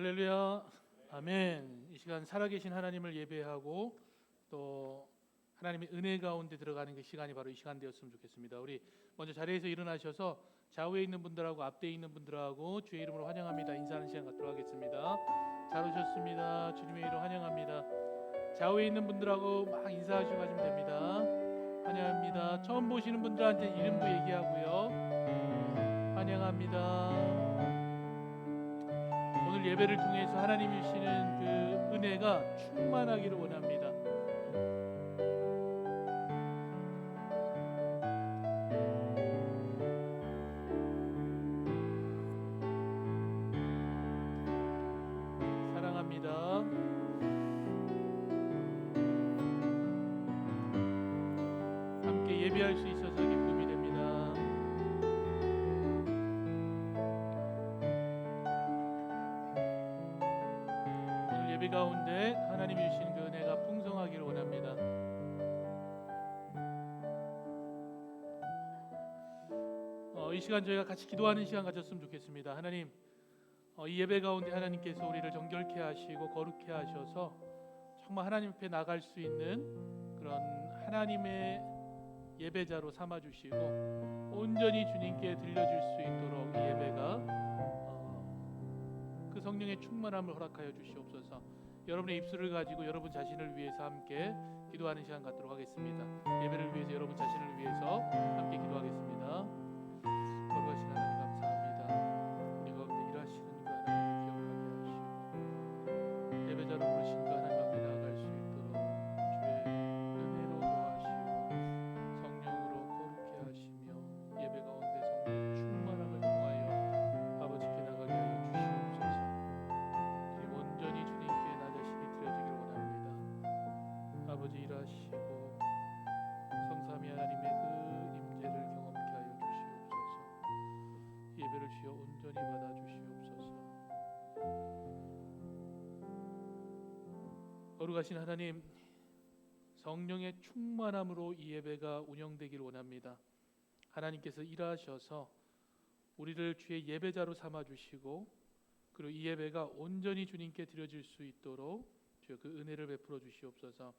할렐루야, 아멘. 이 시간 살아계신 하나님을 예배하고 또 하나님의 은혜 가운데 들어가는 그 시간이 바로 이 시간 되었으면 좋겠습니다. 우리 먼저 자리에서 일어나셔서 좌우에 있는 분들하고 앞뒤에 있는 분들하고 주의 이름으로 환영합니다 인사하는 시간 갖도록 하겠습니다. 잘 오셨습니다. 주님의 이름 환영합니다. 좌우에 있는 분들하고 막 인사하시고 가시면 됩니다. 환영합니다. 처음 보시는 분들한테 이름도 얘기하고요. 환영합니다. 오늘 예배를 통해서 하나님이 주시는 그 은혜가 충만하기를 원합니다. 사랑합니다. 함께 예배할 수 있어서 기쁨이 됩니다. 예배 가운데 하나님이 주신 그 은혜가 풍성하기를 원합니다. 이 시간 저희가 같이 기도하는 시간 가졌으면 좋겠습니다. 하나님, 이 예배 가운데 하나님께서 우리를 정결케 하시고 거룩케 하셔서 정말 하나님 앞에 나갈 수 있는 그런 하나님의 예배자로 삼아주시고 온전히 주님께 들려줄 수 있도록 이 예배가 그 성령의 충만함을 허락하여 주시옵소서. 여러분의 입술을 가지고 여러분 자신을 위해서 함께 기도하는 시간 갖도록 하겠습니다. 예배를 위해서 여러분 자신을 위해서 함께 기도하겠습니다. 거룩하신 하나님 감사합니다. 우리 가운데 일하시는 그 하나님을 기억하게 하시고 예배자로 부르신 그 하나님 앞에 나아갈 수 있도록 주의 은혜로 도와주시고 성령으로 거룩케 하시며 예배 가운데 성령 충만함을 통하여 아버지께 나가게 하여 주시옵소서. 우리 온전히 주님께 나 자신이 드려지길 원합니다. 아버지 일하시고 성삼위 하나님의 그 임재를 경험케 하여 주시옵소서. 예배를 주여 온전히 받아 주시옵소서. 거룩하신 하나님, 성령의 충만함으로 이 예배가 운영되길 원합니다. 하나님께서 일하셔서 우리를 주의 예배자로 삼아 주시고 그리고 이 예배가 온전히 주님께 드려질 수 있도록 주여 그 은혜를 베풀어 주시옵소서.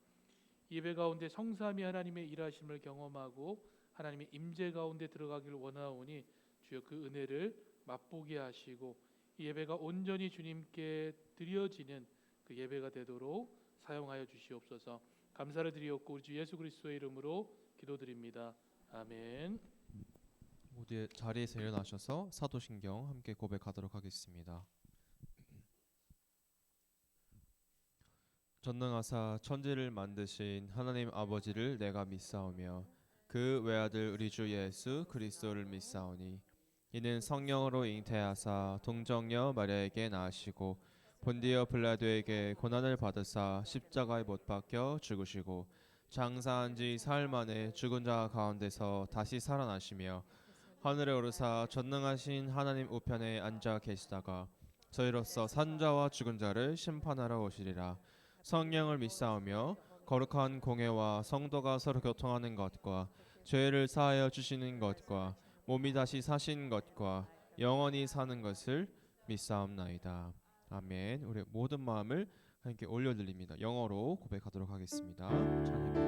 이 예배 가운데 성삼위 하나님의 일하심을 경험하고 하나님의 임재 가운데 들어가기를 원하오니 주여 그 은혜를 맛보게 하시고 이 예배가 온전히 주님께 드려지는 그 예배가 되도록 사용하여 주시옵소서. 감사를 드리옵고 우리 주 예수 그리스도의 이름으로 기도드립니다. 아멘. 모두 자리에서 일어나셔서 사도신경 함께 고백하도록 하겠습니다. 전능하사 천지를 만드신 하나님 아버지를 내가 믿사오며 그 외아들 우리 주 예수 그리스도를 믿사오니 이는 성령으로 잉태하사 동정녀 마리아에게 낳으시고 본디오 빌라도에게 고난을 받으사 십자가에 못 박혀 죽으시고 장사한 지 사흘 만에 죽은 자 가운데서 다시 살아나시며 하늘에 오르사 전능하신 하나님 우편에 앉아 계시다가 저희로서 산자와 죽은 자를 심판하러 오시리라. 성령을 믿사오며 거룩한 공회와 성도가 서로 교통하는 것과 죄를 사하여 주시는 것과 몸이 다시 사신 것과 영원히 사는 것을 믿사옵나이다. 아멘. 우리 모든 마음을 함께 올려드립니다. 영어로 고백하도록 하겠습니다. 찬양하기.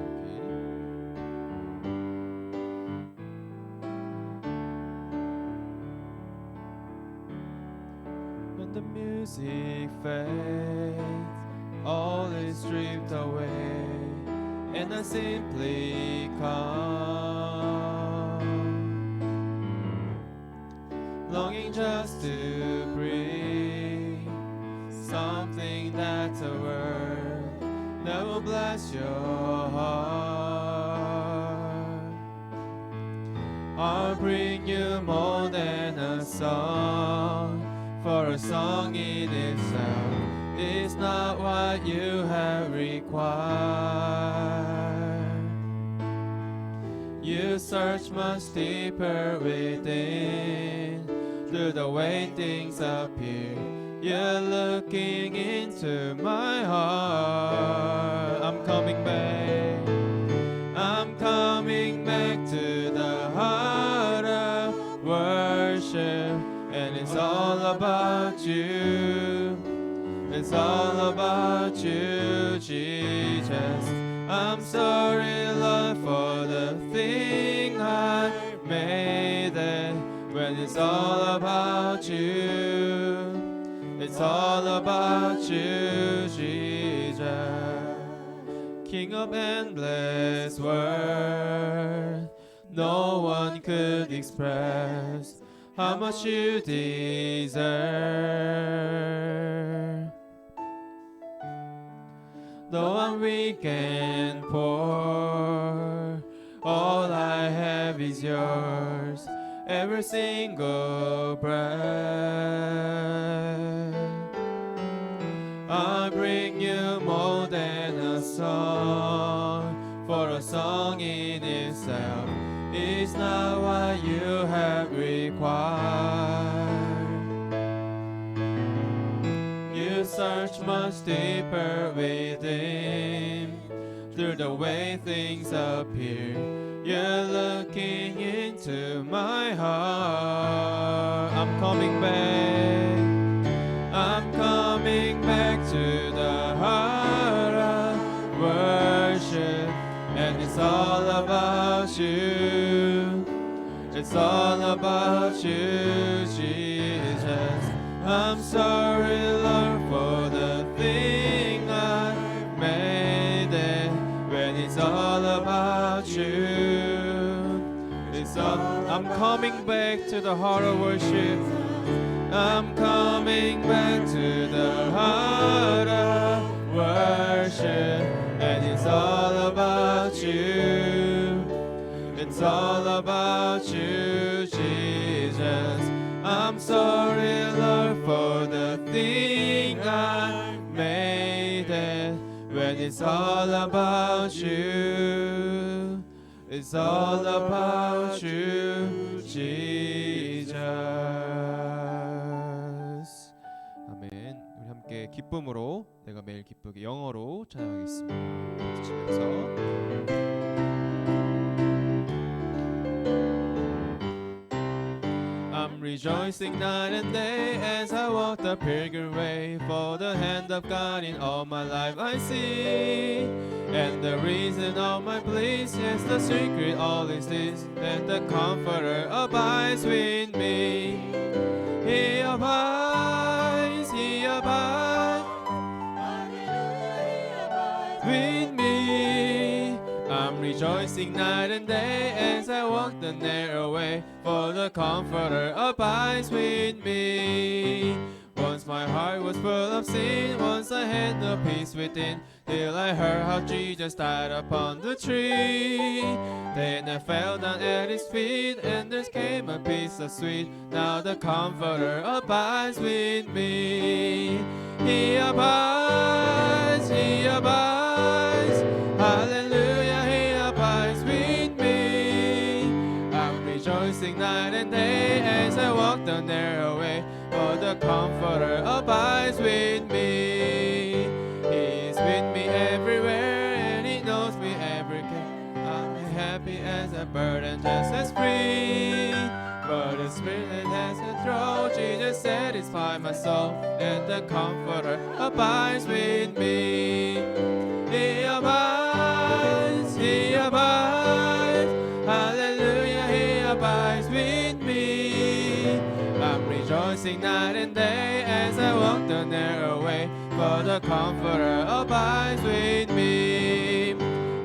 When the music fades, all is stripped away, and I simply come, longing just to breathe something that's a word that will bless your heart. I'll bring you more than a song, for a song in itself is not what you have required. You search much deeper within, through the way things appear. You're looking into my heart. I'm coming back. I'm coming back to the heart of worship, and it's all about you. It's all about you, Jesus. I'm sorry, Lord, for the thing I made it. When it's all about you, it's all about you, Jesus. King of endless world, no one could express how much you deserve. Though I'm weak and poor, all I have is yours, every single breath. I bring you more than a song, for a song in itself is not what you have required. You search much deeper within, through the way things appear. You're looking into my heart. I'm coming back. I'm coming back to the heart of worship, and it's all about you. It's all about you, Jesus. I'm sorry, Lord, for the thing I made it. When it's all about you, it's all. I'm coming back to the heart of worship. I'm coming back to the heart of worship, and it's all about you. It's all about you, Jesus. I'm sorry, Lord, for the thing I made it. When it's all about you, it's all about you, Jesus. 아멘. 우리 함께 기쁨으로 내가 매일 기쁘게 영어로 찬양하겠습니다. 치면서 I'm rejoicing night and day as I walk the pilgrim way, for the hand of God in all my life I see. And the reason of my bliss, yes, the secret all is this, that the Comforter abides with me. He abides with me. I'm rejoicing night and day as I walk the narrow way, for the Comforter abides with me. Once my heart was full of sin, once I had no peace within, till I heard how Jesus died upon the tree. Then I fell down at his feet, and there came a peace so sweet. Now the Comforter abides with me. He abides, hallelujah, he abides with me. I'm rejoicing night and day as I walk the narrow way, for the Comforter abides with me. He is with me everywhere, and he knows me every care. I'm happy as a bird and just as free. But the Spirit that has a throne, Jesus satisfies my soul, and the Comforter abides with me. He abides, hallelujah, he abides with me. I'm rejoicing night and day as I walk the narrow way, for the Comforter abides with me.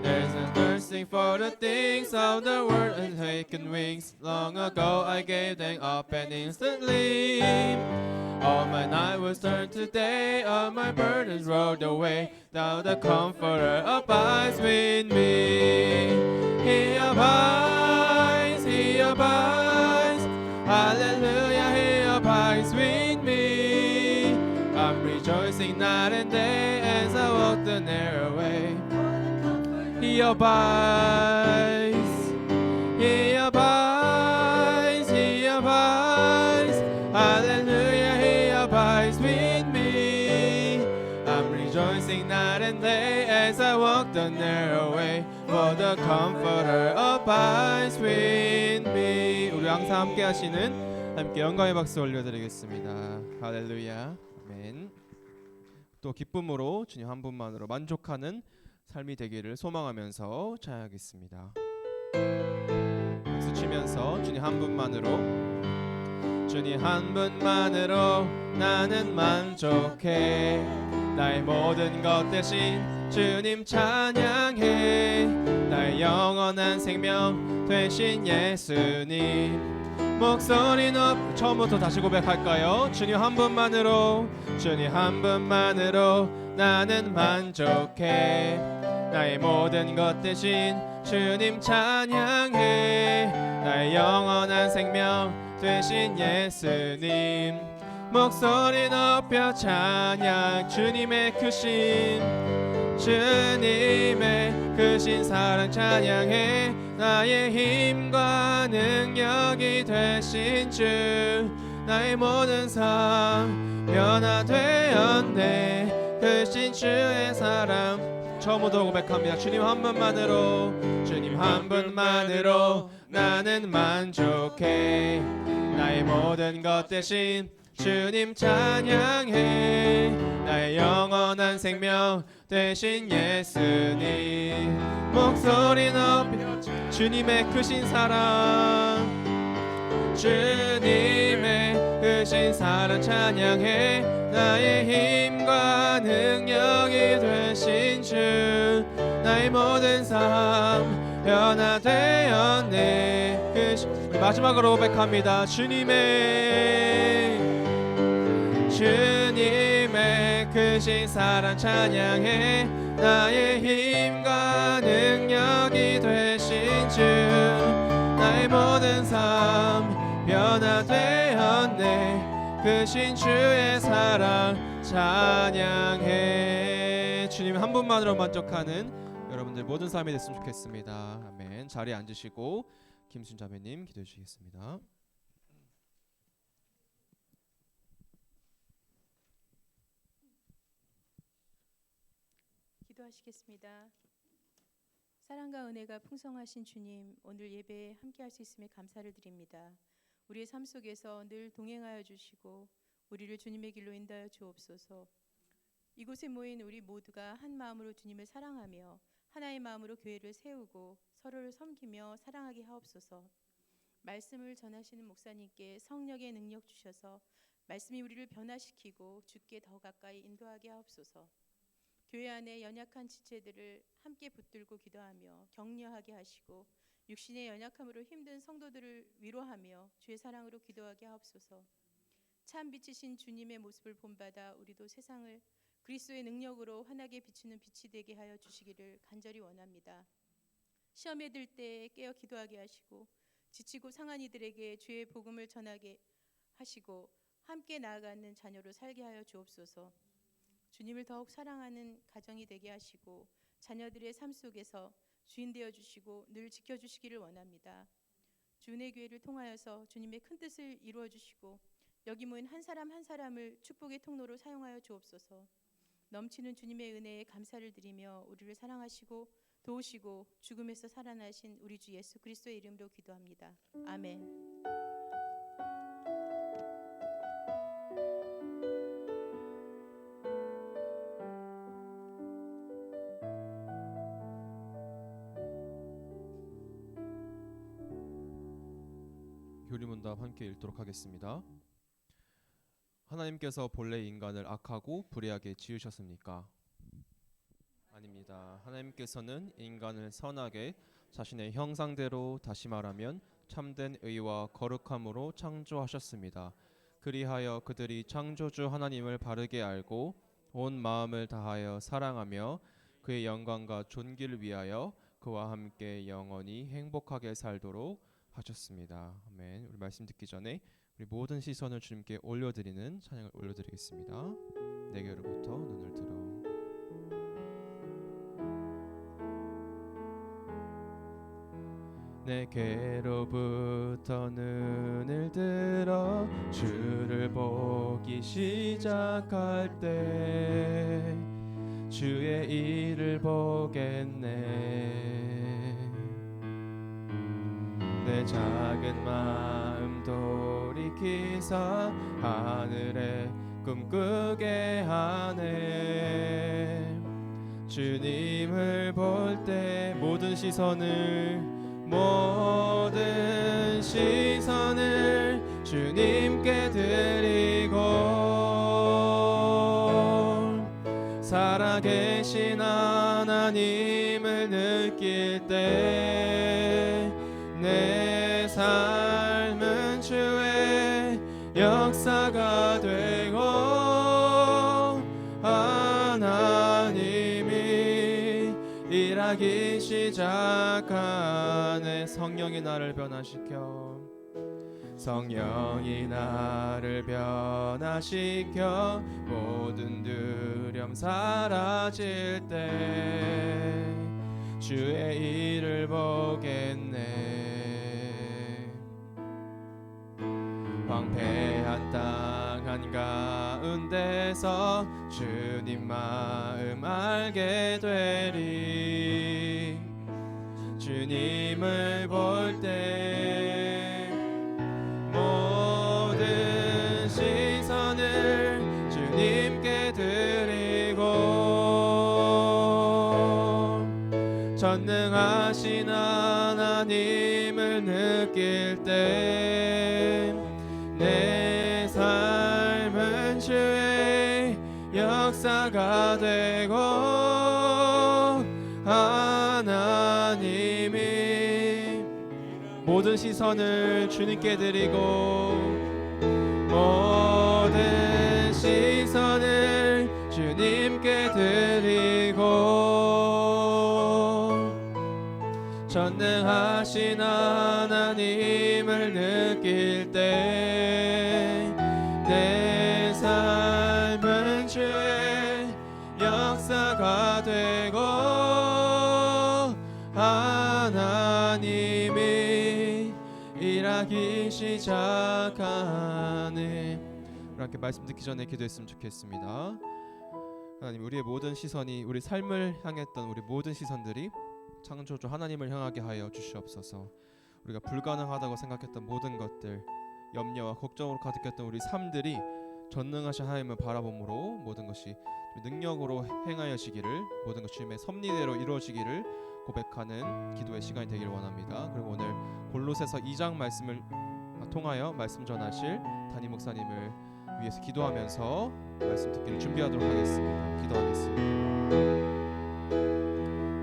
There's a thirsting for the things of the world and taken wings. Long ago I gave them up and instantly all my night was turned to day, all my burdens rolled away. Now the Comforter abides with me. He abides, hallelujah, he abides with me. I'm rejoicing night and day as I walk the narrow way. He abides, hallelujah, he abides with me. I'm rejoicing night and day as I walk the narrow way, for the Comforter abides with me. 우리 항상 함께 하시는 함께 영광의 박수 올려드리겠습니다. 할렐루야. 아멘. 또 기쁨으로 주님 한 분만으로 만족하는 삶이 되기를 소망하면서 찬양하겠습니다. 박수 치면서 주님 한 분만으로, 주님 한 분만으로 나는 만족해. 나의 모든 것 대신 주님 찬양해. 나의 영원한 생명 되신 예수님. 목소리 높 처음부터 다시 고백할까요? 주님 한 분만으로, 주님 한 분만으로 나는 만족해. 나의 모든 것 대신 주님 찬양해. 나의 영원한 생명 되신 예수님. 목소리 높여 찬양. 주님의 크신, 주님의 크신 사랑 찬양해. 나의 힘과 능력이 되신 주. 나의 모든 삶 변화되었네. 크신 주의 사랑. 처음부터 고백합니다. 주님 한 분만으로, 주님 한 분만으로 나는 만족해. 나의 모든 것 대신 주님 찬양해. 나의 영원한 생명 되신 예수님. 목소리 높여 주님의 크신 사랑, 주님의 크신 사랑 찬양해. 나의 힘과 능력이 되신 주. 나의 모든 삶 변화되었네. 우리 마지막으로 고백합니다. 주님의 크신 사랑 찬양해. 나의 힘과 능력이 되신 주. 나의 모든 삶 변화되었네. 크신 주의 사랑 찬양해. 주님 한 분만으로 만족하는 여러분들 모든 삶이 됐으면 좋겠습니다. 아멘. 자리에 앉으시고 김순 자매님 기도해 주시겠습니다. 기도하시겠습니다. 사랑과 은혜가 풍성하신 주님, 오늘 예배에 함께할 수 있음에 감사를 드립니다. 우리의 삶 속에서 늘 동행하여 주시고 우리를 주님의 길로 인도하여 주옵소서. 이곳에 모인 우리 모두가 한 마음으로 주님을 사랑하며 하나의 마음으로 교회를 세우고 서로를 섬기며 사랑하게 하옵소서. 말씀을 전하시는 목사님께 성령의 능력 주셔서 말씀이 우리를 변화시키고 주께 더 가까이 인도하게 하옵소서. 교회 안에 연약한 지체들을 함께 붙들고 기도하며 격려하게 하시고 육신의 연약함으로 힘든 성도들을 위로하며 주의 사랑으로 기도하게 하옵소서. 참 빛이신 주님의 모습을 본받아 우리도 세상을 그리스도의 능력으로 환하게 비추는 빛이 되게 하여 주시기를 간절히 원합니다. 시험에 들 때 깨어 기도하게 하시고 지치고 상한 이들에게 주의 복음을 전하게 하시고 함께 나아가는 자녀로 살게 하여 주옵소서. 주님을 더욱 사랑하는 가정이 되게 하시고 자녀들의 삶 속에서 주인 되어 주시고 늘 지켜주시기를 원합니다. 주은혜 교회를 통하여서 주님의 큰 뜻을 이루어 주시고 여기 모인 한 사람 한 사람을 축복의 통로로 사용하여 주옵소서. 넘치는 주님의 은혜에 감사를 드리며 우리를 사랑하시고 도우시고 죽음에서 살아나신 우리 주 예수 그리스도의 이름으로 기도합니다. 아멘. 교리문답 함께 읽도록 하겠습니다. 하나님께서 본래 인간을 악하고 불의하게 지으셨습니까? 아닙니다. 하나님께서는 인간을 선하게 자신의 형상대로, 다시 말하면 참된 의와 거룩함으로 창조하셨습니다. 그리하여 그들이 창조주 하나님을 바르게 알고 온 마음을 다하여 사랑하며 그의 영광과 존귀를 위하여 그와 함께 영원히 행복하게 살도록 하셨습니다. 아멘. 우리 말씀 듣기 전에 우리 모든 시선을 주님께 올려드리는 찬양을 올려드리겠습니다. 내게로부터 눈을 들어. 내게로부터 눈을 들어 주를 보기 시작할 때 주의 일을 보겠네. 내 작은 마음 돌이키사 하늘의 꿈꾸게 하네. 주님을 볼 때 모든 시선을 주님께 드리고 살아계신 하나님을 느낄 때 내 삶은 주의 역사가 되고 하나님이 일하기 시작하네. 성령이 나를 변화시켜 모든 두려움 사라질 때 주의 일을 보겠네. 황폐한 땅 한가운데서 주님 마음 알게 되리. 주님을 볼 때 모든 시선을 주님께 드리고 전능하신 하나님을 느낄 때 내 삶은 주의 역사가 되고 하나님이 모든 시선을 주님께 드리고 모든 시선을 주님께 드리고 전능하신 하나님을 느낄 때 내 삶은 주의 역사가 되고 하나님이 일하기 시작하네. 이렇게 말씀 듣기 전에 기도했으면 좋겠습니다. 하나님, 우리의 모든 시선이 우리 삶을 향했던 우리 모든 시선들이 창조주 하나님을 향하게 하여 주시옵소서. 우리가 불가능하다고 생각했던 모든 것들, 염려와 걱정으로 가득했던 우리 삶들이 전능하신 하나님을 바라봄으로 모든 것이 능력으로 행하여지기를, 모든 것 주님의 섭리대로 이루어지기를 고백하는 기도의 시간이 되기를 원합니다. 그리고 오늘 골로새서 2장 말씀을 통하여 말씀 전하실 담임 목사님을 위해서 기도하면서 말씀 듣기를 준비하도록 하겠습니다. 기도하겠습니다.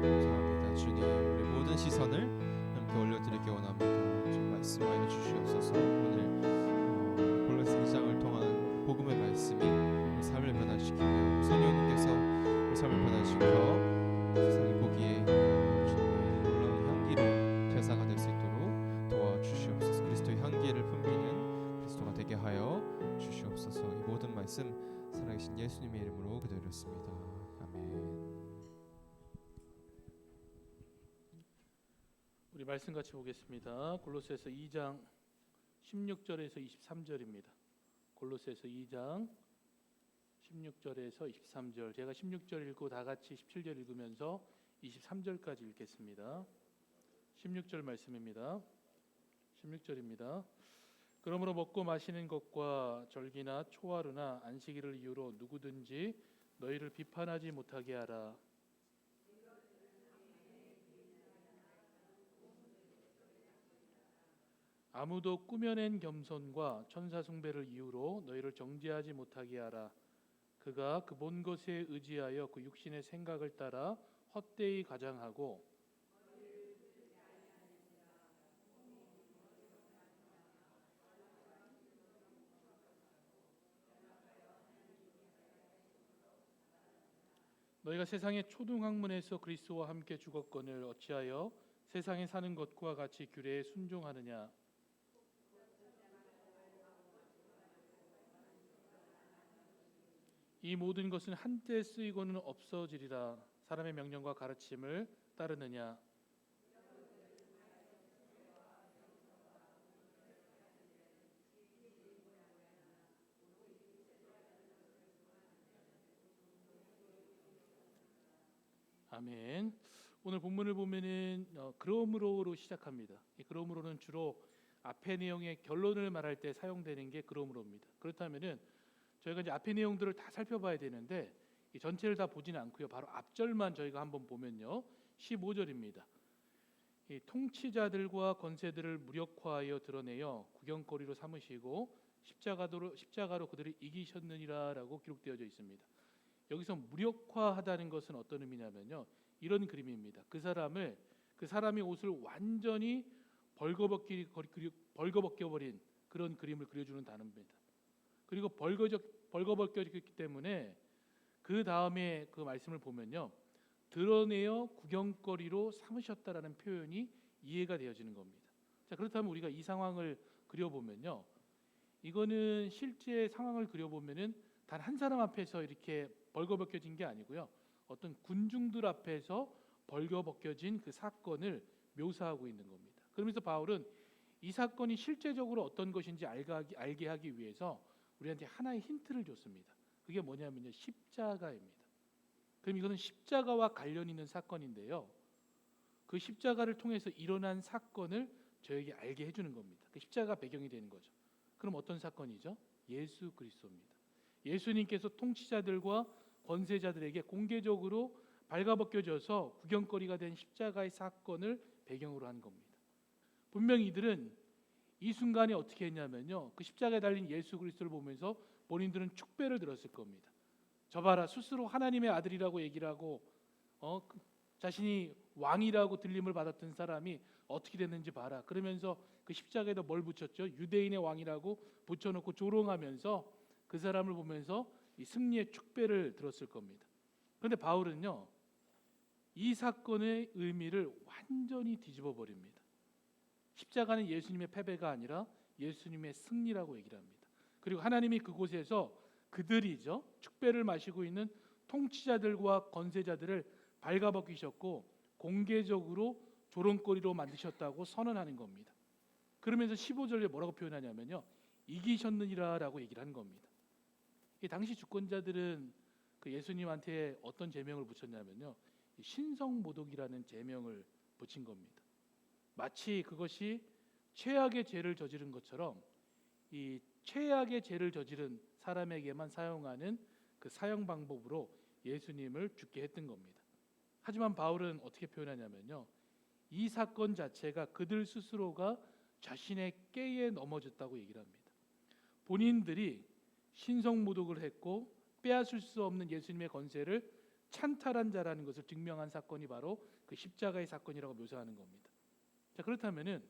감사합니다. 주님, 우리 모든 시선을 함께 올려드리기 원합니다. 주님 말씀 많이 주시옵소서. 오늘 골로새 2장을 통한 복음의 말씀이 우리 삶을 변화시키며 성령님께서 우리 삶을 변화시켜 세상이 보기에 주님의 놀라운 향기로운 제사가 될 수 있도록 도와주시옵소서. 그리스도의 향기를 풍기는 그리스도가 되게 하여 주시옵소서. 이 모든 말씀 살아계신 예수님의 이름으로 기도드렸습니다. 아멘. 우리 말씀 같이 보겠습니다. 골로새서 2장 16절에서 23절입니다. 골로새서 2장 16절에서 23절. 제가 16절 읽고 다 같이 17절 읽으면서 23절까지 읽겠습니다. 16절 말씀입니다. 16절입니다. 그러므로 먹고 마시는 것과 절기나 초하루나 안식일을 이유로 누구든지 너희를 비판하지 못하게 하라. 아무도 꾸며낸 겸손과 천사 숭배를 이유로 너희를 정죄하지 못하게 하라. 그가 그 본 것에 의지하여 그 육신의 생각을 따라 헛되이 가장하고 너희가 세상의 초등학문에서 그리스도와 함께 죽었거늘 어찌하여 세상에 사는 것과 같이 규례에 순종하느냐. 이 모든 것은 한때 쓰이고는 없어지리라. 사람의 명령과 가르침을 따르느냐. 아멘. 오늘 본문을 보면은 그러므로로 시작합니다. 이 그러므로는 주로 앞의 내용의 결론을 말할 때 사용되는 게 그러므로입니다. 그렇다면은 저희가 이제 앞의 내용들을 다 살펴봐야 되는데 이 전체를 다 보지는 않고요. 바로 앞절만 저희가 한번 보면요. 15절입니다. 이 통치자들과 권세들을 무력화하여 드러내어 구경거리로 삼으시고 십자가로 그들을 이기셨느니라라고 기록되어져 있습니다. 여기서 무력화하다는 것은 어떤 의미냐면요. 이런 그림입니다. 그 사람의 옷을 완전히 벌거벗겨버린 그런 그림을 그려주는 단어입니다. 그리고 벌거벗겼기 때문에 그 다음에 그 말씀을 보면요. 드러내어 구경거리로 삼으셨다라는 표현이 이해가 되어지는 겁니다. 자, 그렇다면 우리가 이 상황을 그려보면요. 이거는 실제 상황을 그려보면은 단 한 사람 앞에서 이렇게 벌거벗겨진 게 아니고요. 어떤 군중들 앞에서 벌거벗겨진 그 사건을 묘사하고 있는 겁니다. 그러면서 바울은 이 사건이 실제적으로 어떤 것인지 알게 하기 위해서 우리한테 하나의 힌트를 줬습니다. 그게 뭐냐면요. 십자가입니다. 그럼 이거는 십자가와 관련 있는 사건인데요. 그 십자가를 통해서 일어난 사건을 저에게 알게 해주는 겁니다. 그 십자가 배경이 되는 거죠. 그럼 어떤 사건이죠? 예수 그리스도입니다. 예수님께서 통치자들과 권세자들에게 공개적으로 발가벗겨져서 구경거리가 된 십자가의 사건을 배경으로 한 겁니다. 분명히 이들은 이 순간에 어떻게 했냐면요. 그 십자가에 달린 예수 그리스도를 보면서 본인들은 축배를 들었을 겁니다. 저 봐라, 스스로 하나님의 아들이라고 얘기를 하고 자신이 왕이라고 들림을 받았던 사람이 어떻게 됐는지 봐라. 그러면서 그 십자가에다 뭘 붙였죠? 유대인의 왕이라고 붙여놓고 조롱하면서 그 사람을 보면서 이 승리의 축배를 들었을 겁니다. 그런데 바울은요. 이 사건의 의미를 완전히 뒤집어 버립니다. 십자가는 예수님의 패배가 아니라 예수님의 승리라고 얘기를 합니다. 그리고 하나님이 그곳에서 그들이죠. 축배를 마시고 있는 통치자들과 권세자들을 발가벗기셨고 공개적으로 조롱거리로 만드셨다고 선언하는 겁니다. 그러면서 15절에 뭐라고 표현하냐면요. 이기셨느니라라고 얘기를 한 겁니다. 이 당시 주권자들은 그 예수님한테 어떤 제명을 붙였냐면요. 신성모독이라는 제명을 붙인 겁니다. 마치 그것이 최악의 죄를 저지른 것처럼 이 최악의 죄를 저지른 사람에게만 사용하는 그 사형 방법으로 예수님을 죽게 했던 겁니다. 하지만 바울은 어떻게 표현하냐면요. 이 사건 자체가 그들 스스로가 자신의 깨에 넘어졌다고 얘기를 합니다. 본인들이 신성모독을 했고 빼앗을 수 없는 예수님의 권세를 찬탈한 자라는 것을 증명한 사건이 바로 그 십자가의 사건이라고 묘사하는 겁니다. 자, 그렇다면은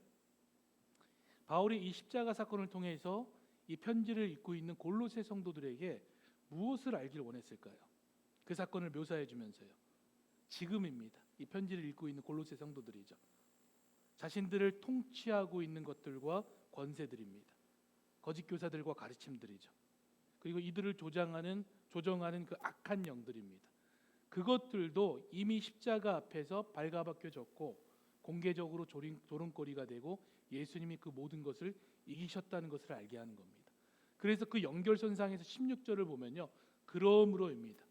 바울이 이 십자가 사건을 통해서 이 편지를 읽고 있는 골로새 성도들에게 무엇을 알길 원했을까요? 그 사건을 묘사해 주면서요. 지금입니다. 이 편지를 읽고 있는 골로새 성도들이죠. 자신들을 통치하고 있는 것들과 권세들입니다. 거짓 교사들과 가르침들이죠. 그리고 이들을 조정하는 그 악한 영들입니다. 그것들도 이미 십자가 앞에서 발가벗겨졌고 공개적으로 조롱거리가 되고 예수님이 그 모든 것을 이기셨다는 것을 알게 하는 겁니다. 그래서 그 연결선상에서 16절을 보면요. 그러므로입니다.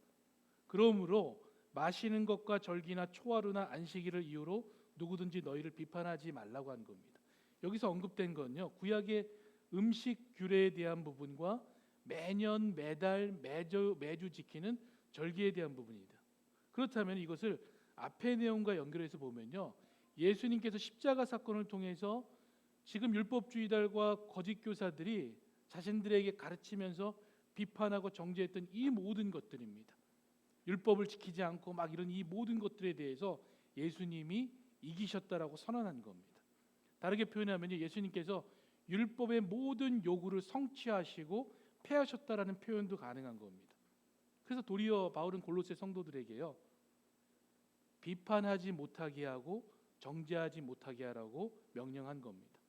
그러므로 마시는 것과 절기나 초하루나 안식일을 이유로 누구든지 너희를 비판하지 말라고 한 겁니다. 여기서 언급된 건요. 구약의 음식 규례에 대한 부분과 매년 매달 매주 지키는 절기에 대한 부분이다. 그렇다면 이것을 앞의 내용과 연결해서 보면요. 예수님께서 십자가 사건을 통해서 지금 율법주의자들과 거짓 교사들이 자신들에게 가르치면서 비판하고 정죄했던 이 모든 것들입니다. 율법을 지키지 않고 막 이런 이 모든 것들에 대해서 예수님이 이기셨다라고 선언한 겁니다. 다르게 표현하면 예수님께서 율법의 모든 요구를 성취하시고 폐하셨다라는 표현도 가능한 겁니다. 그래서 도리어 바울은 골로새 성도들에게요. 비판하지 못하게 하고 정죄하지 못하게 하라고 명령한 겁니다.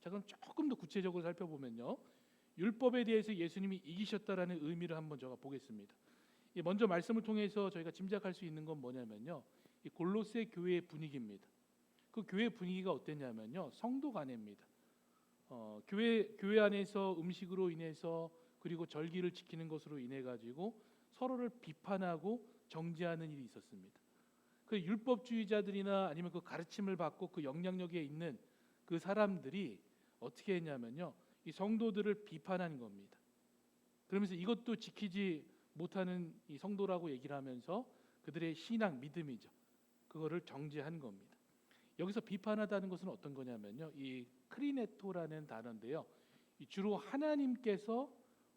자, 그럼 조금 더 구체적으로 살펴보면요. 율법에 대해서 예수님이 이기셨다라는 의미를 한번 제가 보겠습니다. 먼저 말씀을 통해서 저희가 짐작할 수 있는 건 뭐냐면요. 이 골로새 교회의 분위기입니다. 그 교회 분위기가 어땠냐면요. 성도 간에입니다. 교회 안에서 음식으로 인해서 그리고 절기를 지키는 것으로 인해 가지고 서로를 비판하고 정죄하는 일이 있었습니다. 그 율법주의자들이나 아니면 그 가르침을 받고 그 영향력에 있는 그 사람들이 어떻게 했냐면요. 이 성도들을 비판한 겁니다. 그러면서 이것도 지키지 못하는 이 성도라고 얘기를 하면서 그들의 신앙, 믿음이죠. 그거를 정죄한 겁니다. 여기서 비판하다는 것은 어떤 거냐면요. 이 크리네토라는 단어인데요. 주로 하나님께서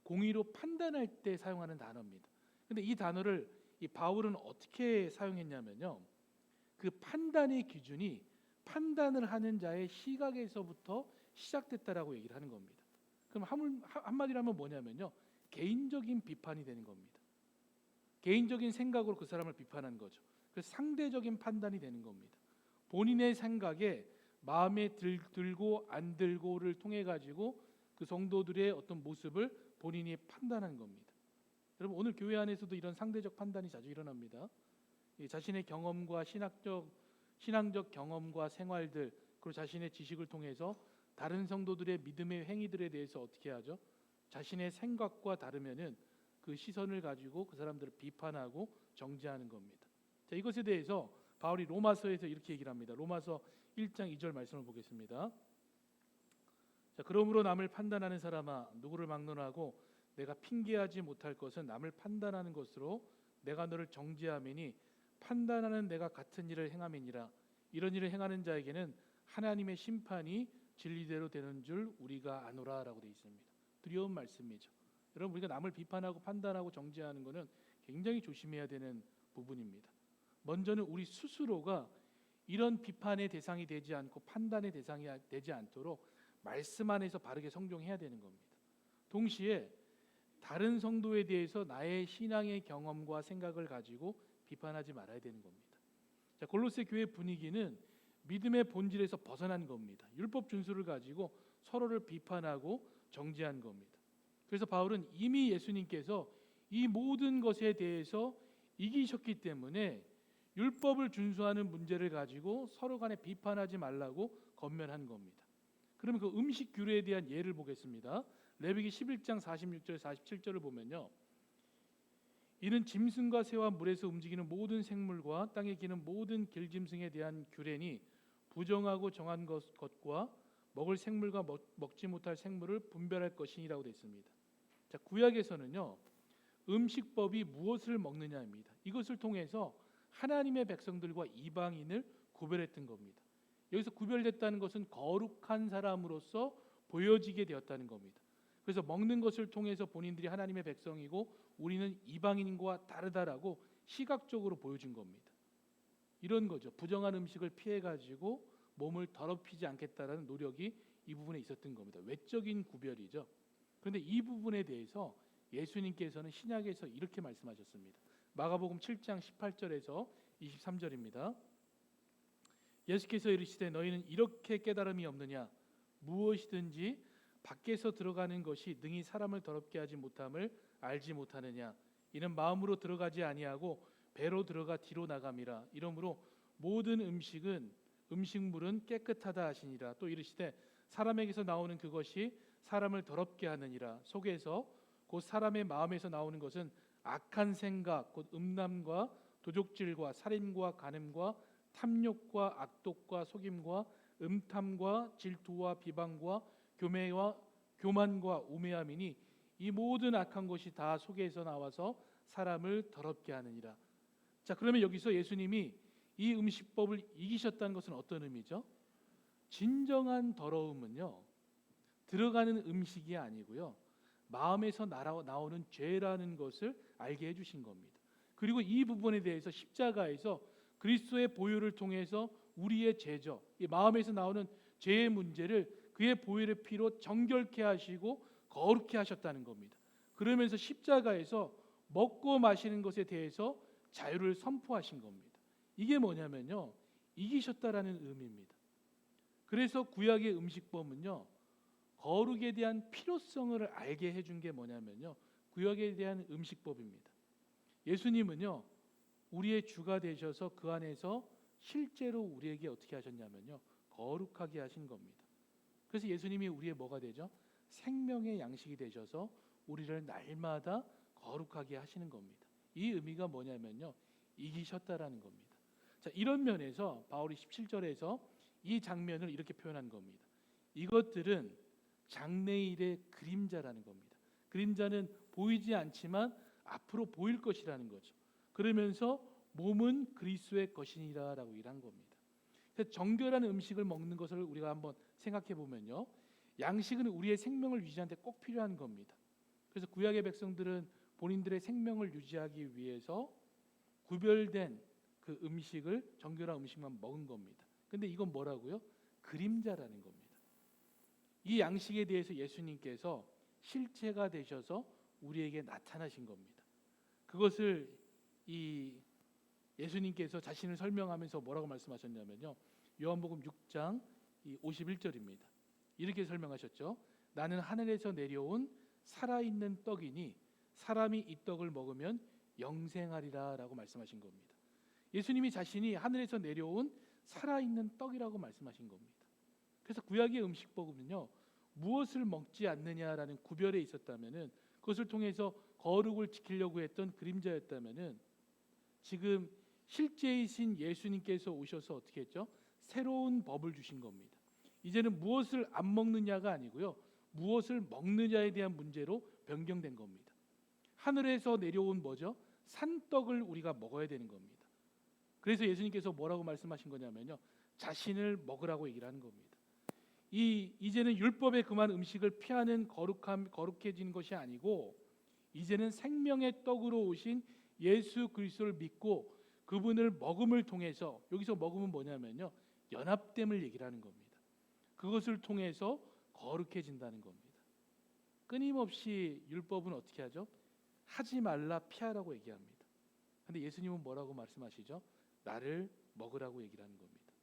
공의로 판단할 때 사용하는 단어입니다. 근데 이 단어를 이 바울은 어떻게 사용했냐면요. 그 판단의 기준이 판단을 하는 자의 시각에서부터 시작됐다라고 얘기를 하는 겁니다. 그럼 한마디로 하면 뭐냐면요. 개인적인 비판이 되는 겁니다. 개인적인 생각으로 그 사람을 비판한 거죠. 그래서 상대적인 판단이 되는 겁니다. 본인의 생각에 마음에 들고 안 들고를 통해 가지고 그 성도들의 어떤 모습을 본인이 판단한 겁니다. 여러분 오늘 교회 안에서도 이런 상대적 판단이 자주 일어납니다. 자신의 경험과 신앙적 경험과 생활들 그리고 자신의 지식을 통해서 다른 성도들의 믿음의 행위들에 대해서 어떻게 하죠? 자신의 생각과 다르면은 그 시선을 가지고 그 사람들을 비판하고 정죄하는 겁니다. 자, 이것에 대해서 바울이 로마서에서 이렇게 얘기를 합니다. 로마서 1장 2절 말씀을 보겠습니다. 자, 그러므로 남을 판단하는 사람아 누구를 막론하고 내가 핑계하지 못할 것은 남을 판단하는 것으로 내가 너를 정죄함이니 판단하는 내가 같은 일을 행함이니라. 이런 일을 행하는 자에게는 하나님의 심판이 진리대로 되는 줄 우리가 아노라라고 되어 있습니다. 두려운 말씀이죠. 여러분 우리가 남을 비판하고 판단하고 정죄하는 것은 굉장히 조심해야 되는 부분입니다. 먼저는 우리 스스로가 이런 비판의 대상이 되지 않고 판단의 대상이 되지 않도록 말씀 안에서 바르게 성종해야 되는 겁니다. 동시에 다른 성도에 대해서 나의 신앙의 경험과 생각을 가지고 비판하지 말아야 되는 겁니다. 자, 골로새 교회 분위기는 믿음의 본질에서 벗어난 겁니다. 율법 준수를 가지고 서로를 비판하고 정죄한 겁니다. 그래서 바울은 이미 예수님께서 이 모든 것에 대해서 이기셨기 때문에 율법을 준수하는 문제를 가지고 서로 간에 비판하지 말라고 권면한 겁니다. 그러면 그 음식 규례에 대한 예를 보겠습니다. 레위기 11장 46절 47절을 보면요. 이는 짐승과 새와 물에서 움직이는 모든 생물과 땅에 기는 모든 길짐승에 대한 규례니 부정하고 정한 것과 먹을 생물과 먹지 못할 생물을 분별할 것이니라고 되어 있습니다. 자, 구약에서는요. 음식법이 무엇을 먹느냐입니다. 이것을 통해서 하나님의 백성들과 이방인을 구별했던 겁니다. 여기서 구별됐다는 것은 거룩한 사람으로서 보여지게 되었다는 겁니다. 그래서 먹는 것을 통해서 본인들이 하나님의 백성이고 우리는 이방인과 다르다라고 시각적으로 보여준 겁니다. 이런 거죠. 부정한 음식을 피해 가지고 몸을 더럽히지 않겠다라는 노력이 이 부분에 있었던 겁니다. 외적인 구별이죠. 그런데 이 부분에 대해서 예수님께서는 신약에서 이렇게 말씀하셨습니다. 마가복음 7장 18절에서 23절입니다. 예수께서 이르시되 너희는 이렇게 깨달음이 없느냐 무엇이든지 밖에서 들어가는 것이 능히 사람을 더럽게 하지 못함을 알지 못하느냐 이는 마음으로 들어가지 아니하고 배로 들어가 뒤로 나감이라. 이러므로 모든 음식물은 깨끗하다 하시니라. 또 이르시되 사람에게서 나오는 그것이 사람을 더럽게 하느니라. 속에서 곧 사람의 마음에서 나오는 것은 악한 생각 곧 음란과 도적질과 살인과 간음과 탐욕과 악독과 속임과 음탐과 질투와 비방과 교만과 우매함이니 이 모든 악한 것이 다 속에서 나와서 사람을 더럽게 하느니라. 자, 그러면 여기서 예수님이 이 음식법을 이기셨다는 것은 어떤 의미죠? 진정한 더러움은요 들어가는 음식이 아니고요 마음에서 나오는 죄라는 것을 알게 해주신 겁니다. 그리고 이 부분에 대해서 십자가에서 그리스도의 보혈을 통해서 우리의 죄죠, 이 마음에서 나오는 죄의 문제를 그의 보혈의 피로 정결케 하시고 거룩케 하셨다는 겁니다. 그러면서 십자가에서 먹고 마시는 것에 대해서 자유를 선포하신 겁니다. 이게 뭐냐면요 이기셨다라는 의미입니다. 그래서 구약의 음식법은요 거룩에 대한 필요성을 알게 해준 게 뭐냐면요 구약에 대한 음식법입니다. 예수님은요 우리의 주가 되셔서 그 안에서 실제로 우리에게 어떻게 하셨냐면요 거룩하게 하신 겁니다. 그래서 예수님이 우리의 뭐가 되죠? 생명의 양식이 되셔서 우리를 날마다 거룩하게 하시는 겁니다. 이 의미가 뭐냐면요 이기셨다라는 겁니다. 자, 이런 면에서 바울이 17절에서 이 장면을 이렇게 표현한 겁니다. 이것들은 장래일의 그림자라는 겁니다. 그림자는 보이지 않지만 앞으로 보일 것이라는 거죠. 그러면서 몸은 그리스도의 것이니라라고 일한 겁니다. 그래서 정결한 음식을 먹는 것을 우리가 한번 생각해 보면요, 양식은 우리의 생명을 유지하는 데 꼭 필요한 겁니다. 그래서 구약의 백성들은 본인들의 생명을 유지하기 위해서 구별된 그 음식을, 정결한 음식만 먹은 겁니다. 근데 이건 뭐라고요? 그림자라는 겁니다. 이 양식에 대해서 예수님께서 실체가 되셔서 우리에게 나타나신 겁니다. 그것을 이 예수님께서 자신을 설명하면서 뭐라고 말씀하셨냐면요, 요한복음 6장 51절입니다. 이렇게 설명하셨죠. 나는 하늘에서 내려온 살아있는 떡이니 사람이 이 떡을 먹으면 영생하리라 라고 말씀하신 겁니다. 예수님이 자신이 하늘에서 내려온 살아있는 떡이라고 말씀하신 겁니다. 그래서 구약의 음식법은요, 무엇을 먹지 않느냐라는 구별에 있었다면은, 그것을 통해서 거룩을 지키려고 했던 그림자였다면은, 지금 실제이신 예수님께서 오셔서 어떻게 했죠? 새로운 법을 주신 겁니다. 이제는 무엇을 안 먹느냐가 아니고요, 무엇을 먹느냐에 대한 문제로 변경된 겁니다. 하늘에서 내려온 뭐죠? 산떡을 우리가 먹어야 되는 겁니다. 그래서 예수님께서 뭐라고 말씀하신 거냐면요, 자신을 먹으라고 얘기를 하는 겁니다. 이제는 율법에 금한 음식을 피하는 거룩해지는 것이 아니고, 이제는 생명의 떡으로 오신 예수 그리스도를 믿고 그분을 먹음을 통해서, 여기서 먹음은 뭐냐면요, 연합됨을 얘기를 하는 겁니다. 그것을 통해서 거룩해진다는 겁니다. 끊임없이 율법은 어떻게 하죠? 하지 말라, 피하라고 얘기합니다. 근데 예수님은 뭐라고 말씀하시죠? 나를 먹으라고 얘기를 하는 겁니다.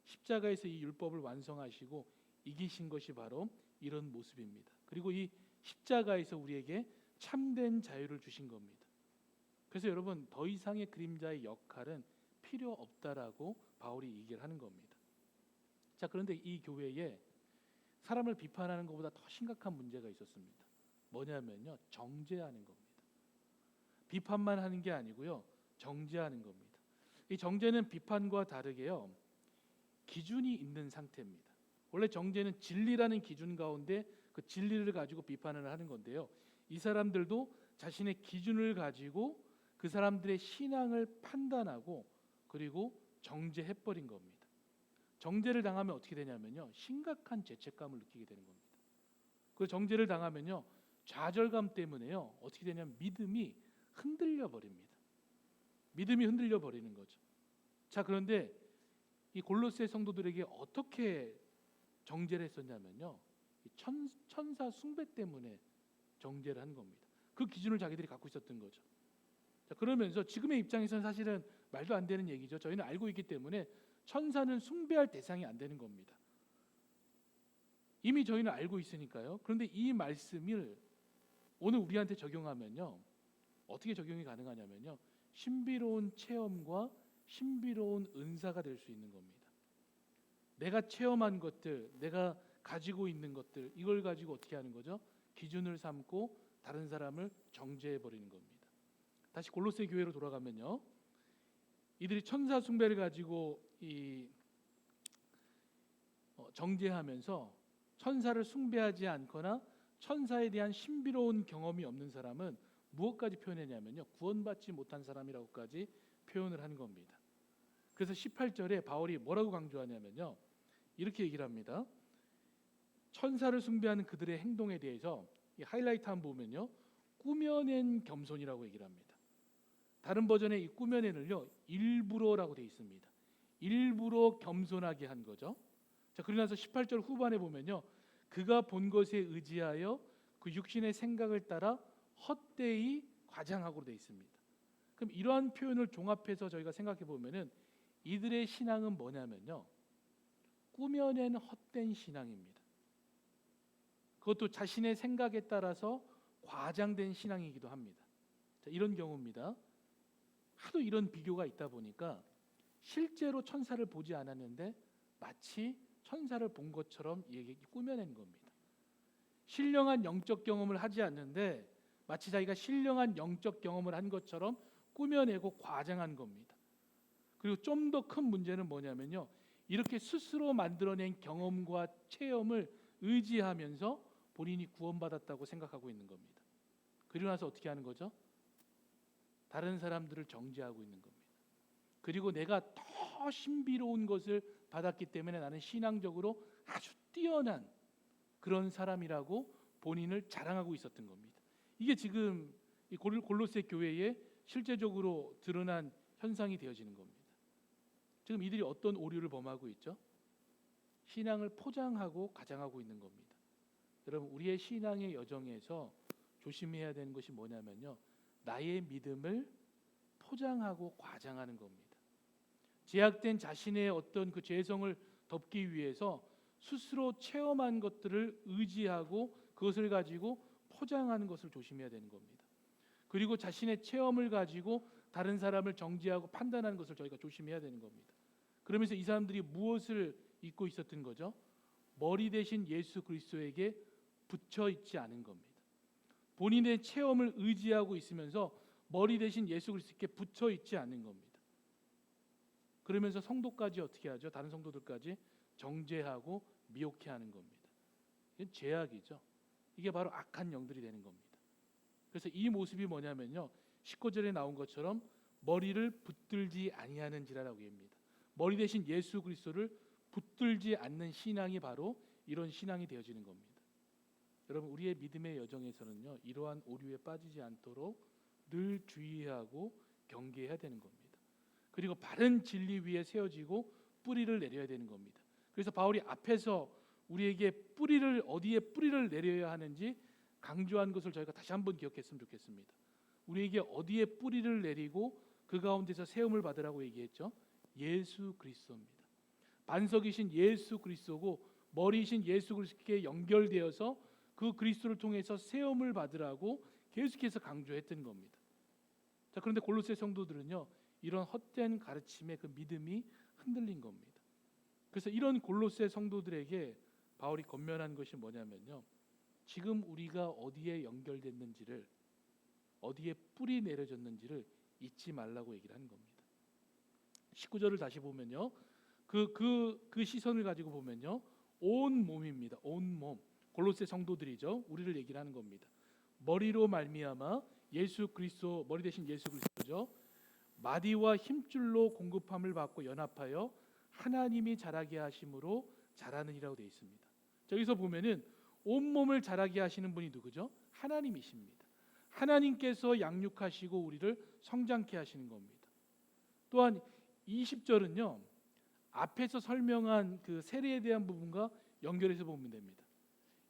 십자가에서 이 율법을 완성하시고 이기신 것이 바로 이런 모습입니다. 그리고 이 십자가에서 우리에게 참된 자유를 주신 겁니다. 그래서 여러분, 더 이상의 그림자의 역할은 필요 없다라고 바울이 얘기를 하는 겁니다. 자, 그런데 이 교회에 사람을 비판하는 것보다 더 심각한 문제가 있었습니다. 뭐냐면요, 정죄하는 겁니다. 비판만 하는 게 아니고요, 정죄하는 겁니다. 이 정죄는 비판과 다르게요, 기준이 있는 상태입니다. 원래 정죄는 진리라는 기준 가운데 그 진리를 가지고 비판을 하는 건데요, 이 사람들도 자신의 기준을 가지고 그 사람들의 신앙을 판단하고 그리고 정죄해버린 겁니다. 정죄를 당하면 어떻게 되냐면요, 심각한 죄책감을 느끼게 되는 겁니다. 그 정죄를 당하면요, 좌절감 때문에요, 어떻게 되냐면 믿음이 흔들려 버립니다. 믿음이 흔들려 버리는 거죠. 자, 그런데 이 골로새 성도들에게 어떻게 정죄를 했었냐면요, 천사 숭배 때문에 정죄를 한 겁니다. 그 기준을 자기들이 갖고 있었던 거죠. 자, 그러면서 지금의 입장에서는 사실은 말도 안 되는 얘기죠. 저희는 알고 있기 때문에 천사는 숭배할 대상이 안 되는 겁니다. 이미 저희는 알고 있으니까요. 그런데 이 말씀을 오늘 우리한테 적용하면요, 어떻게 적용이 가능하냐면요, 신비로운 체험과 신비로운 은사가 될 수 있는 겁니다. 내가 체험한 것들, 내가 가지고 있는 것들, 이걸 가지고 어떻게 하는 거죠? 기준을 삼고 다른 사람을 정죄해 버리는 겁니다. 다시 골로새 교회로 돌아가면요, 이들이 천사 숭배를 가지고 정죄하면서 천사를 숭배하지 않거나 천사에 대한 신비로운 경험이 없는 사람은 무엇까지 표현했냐면요, 구원받지 못한 사람이라고까지 표현을 한 겁니다. 그래서 18절에 바울이 뭐라고 강조하냐면요, 이렇게 얘기를 합니다. 천사를 숭배하는 그들의 행동에 대해서 이 하이라이트 한번 보면요, 꾸며낸 겸손이라고 얘기를 합니다. 다른 버전에 이 꾸며낸을요, 일부러라고 되어 있습니다. 일부러 겸손하게 한 거죠. 자, 그러고 나서 18절 후반에 보면요, 그가 본 것에 의지하여 그 육신의 생각을 따라 헛되이 과장하고 되어 있습니다. 그럼 이러한 표현을 종합해서 저희가 생각해 보면은 이들의 신앙은 뭐냐면요, 꾸며낸 헛된 신앙입니다. 그것도 자신의 생각에 따라서 과장된 신앙이기도 합니다. 자, 이런 경우입니다. 하도 이런 비교가 있다 보니까 실제로 천사를 보지 않았는데 마치 천사를 본 것처럼 꾸며낸 겁니다. 신령한 영적 경험을 하지 않는데 마치 자기가 신령한 영적 경험을 한 것처럼 꾸며내고 과장한 겁니다. 그리고 좀 더 큰 문제는 뭐냐면요, 이렇게 스스로 만들어낸 경험과 체험을 의지하면서 본인이 구원받았다고 생각하고 있는 겁니다. 그리고 나서 어떻게 하는 거죠? 다른 사람들을 정죄하고 있는 겁니다. 그리고 내가 더 신비로운 것을 받았기 때문에 나는 신앙적으로 아주 뛰어난 그런 사람이라고 본인을 자랑하고 있었던 겁니다. 이게 지금 이 골로새 교회에 실제적으로 드러난 현상이 되어지는 겁니다. 지금 이들이 어떤 오류를 범하고 있죠? 신앙을 포장하고 가장하고 있는 겁니다. 여러분, 우리의 신앙의 여정에서 조심해야 되는 것이 뭐냐면요, 나의 믿음을 포장하고 과장하는 겁니다. 제약된 자신의 어떤 그 죄성을 덮기 위해서 스스로 체험한 것들을 의지하고 그것을 가지고 포장하는 것을 조심해야 되는 겁니다. 그리고 자신의 체험을 가지고 다른 사람을 정죄하고 판단하는 것을 저희가 조심해야 되는 겁니다. 그러면서 이 사람들이 무엇을 잊고 있었던 거죠? 머리 대신 예수 그리스도에게 붙여 있지 않은 겁니다. 본인의 체험을 의지하고 있으면서 머리 대신 예수 그리스도께 붙여 있지 않는 겁니다. 그러면서 성도까지 어떻게 하죠? 다른 성도들까지 정죄하고 미혹해 하는 겁니다. 이건 죄악이죠. 이게 바로 악한 영들이 되는 겁니다. 그래서 이 모습이 뭐냐면요, 19절에 나온 것처럼 머리를 붙들지 아니하는지라라고 합니다. 머리 대신 예수 그리스도를 붙들지 않는 신앙이 바로 이런 신앙이 되어지는 겁니다. 여러분, 우리의 믿음의 여정에서는요, 이러한 오류에 빠지지 않도록 늘 주의하고 경계해야 되는 겁니다. 그리고 바른 진리 위에 세워지고 뿌리를 내려야 되는 겁니다. 그래서 바울이 앞에서 우리에게 뿌리를 어디에 뿌리를 내려야 하는지 강조한 것을 저희가 다시 한번 기억했으면 좋겠습니다. 우리에게 어디에 뿌리를 내리고 그 가운데서 세움을 받으라고 얘기했죠? 예수 그리스도입니다. 반석이신 예수 그리스도고 머리이신 예수 그리스도께 연결되어서 그 그리스도를 통해서 세움을 받으라고 계속해서 강조했던 겁니다. 자, 그런데 골로새 성도들은요, 이런 헛된 가르침에 그 믿음이 흔들린 겁니다. 그래서 이런 골로새 성도들에게 바울이 권면한 것이 뭐냐면요, 지금 우리가 어디에 연결됐는지를, 어디에 뿌리 내려졌는지를 잊지 말라고 얘기를 하는 겁니다. 19절을 다시 보면요, 그 시선을 가지고 보면요, 온 몸입니다. 온 몸. 골로새 성도들이죠. 우리를 얘기를 하는 겁니다. 머리로 말미암아 예수 그리스도, 머리 대신 예수 그리스도죠. 마디와 힘줄로 공급함을 받고 연합하여 하나님이 자라게 하심으로 자라느니라고 되어 있습니다. 저기서 보면은 온 몸을 자라게 하시는 분이 누구죠? 하나님이십니다. 하나님께서 양육하시고 우리를 성장케 하시는 겁니다. 또한 20절은요, 앞에서 설명한 그 세례에 대한 부분과 연결해서 보면 됩니다.